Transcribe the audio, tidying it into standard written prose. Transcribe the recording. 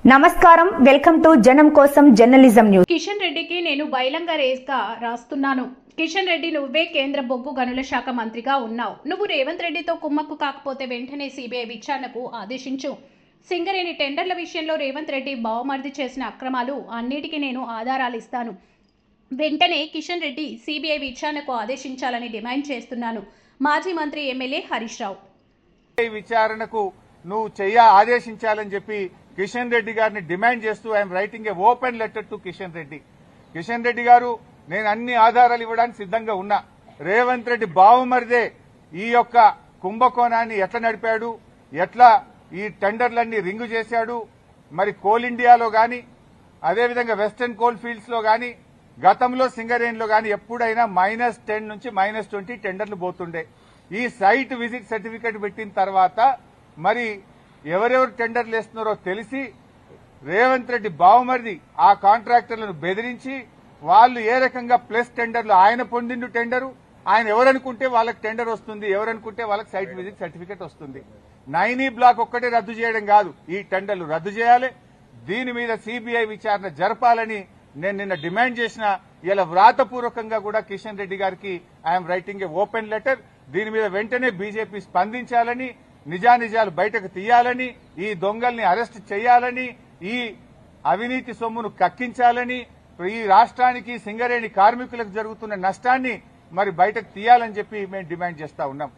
నమస్కారం, welcome to జనం కోసం జర్నలిజం న్యూస్. కిషన్ రెడ్డికి నేను బైలంగా రేస్గా రాస్తున్నాను. కిషన్ రెడ్డి, నువ్వే కేంద్ర బొగ్గు గనుల శాఖ మంత్రిగా ఉన్నావు. నువ్వు రేవంత్ రెడ్డితో కుమ్మక్కు కాకపోతే వెంటనే సిబిఐ విచారణకు ఆదేశించు. సింగరేణి టెండర్ల విషయంలో రేవంత్ రెడ్డి బావమర్ది చేసిన అక్రమాలు అన్నిటికీ నేను ఆధారాలు ఇస్తాను. వెంటనే కిషన్ రెడ్డి సిబిఐ విచారణకు ఆదేశించాలని డిమాండ్ చేస్తున్నాను. మాజీ మంత్రి ఎమ్మెల్యే హరీష్ రావు. విచారణకు నువ్వు ఆదేశించాలని చెప్పి కిషన్ రెడ్డి గారిని డిమాండ్ చేస్తూ I'm writing A open letter to Kishan Reddy. Kishan Reddy గారు, నేను అన్ని ఆధారాలు ఇవ్వడానికి సిద్ధంగా ఉన్నా. రేవంత్ రెడ్డి బావమరిదే ఈ యొక్క కుంభకోణాన్ని ఎట్లా నడిపాడు, ఎట్లా ఈ టెండర్లన్నీ రింగు చేశాడు, మరి కోల్ ఇండియాలో గాని అదేవిధంగా వెస్టర్న్ కోల్ ఫీల్డ్స్ లో గాని గతంలో సింగరేణిలో గాని ఎప్పుడైనా -10 నుంచి -20 టెండర్లు పోతుండే. ఈ సైట్ విజిట్ సర్టిఫికెట్ పెట్టిన తర్వాత మరి ఎవరెవరు టెండర్లు వేస్తున్నారో తెలిసి రేవంత్ రెడ్డి బావమరిది ఆ కాంట్రాక్టర్లను బెదిరించి వాళ్ళు ఏ రకంగా ప్లస్ టెండర్లు ఆయన పొందిండు టెండరు, ఆయన ఎవరనుకుంటే వాళ్ళకి టెండర్ వస్తుంది, ఎవరనుకుంటే వాళ్ళకి సైట్ విజిట్ సర్టిఫికెట్ వస్తుంది. నైనీ బ్లాక్ ఒక్కటే రద్దు చేయడం కాదు, ఈ టెండర్లు రద్దు చేయాలి. దీని మీద సిబిఐ విచారణ జరపాలని నేను నిన్న డిమాండ్ చేసిన. ఇలా వ్రాతపూర్వకంగా కూడా కిషన్ రెడ్డి గారికి I'm writing A open letter. దీని మీద వెంటనే బీజేపీ స్పందించాలని, నిజానిజాలు బయటకు తీయాలని, ఈ దొంగల్ని అరెస్ట్ చేయాలని, ఈ అవినీతి సొమ్మును కక్కించాలని, ఈ రాష్ట్రానికి సింగరేణి కార్మికులకు జరుగుతున్న నష్టాన్ని మరి బయటకు తీయాలని చెప్పి మేము డిమాండ్ చేస్తా ఉన్నాం.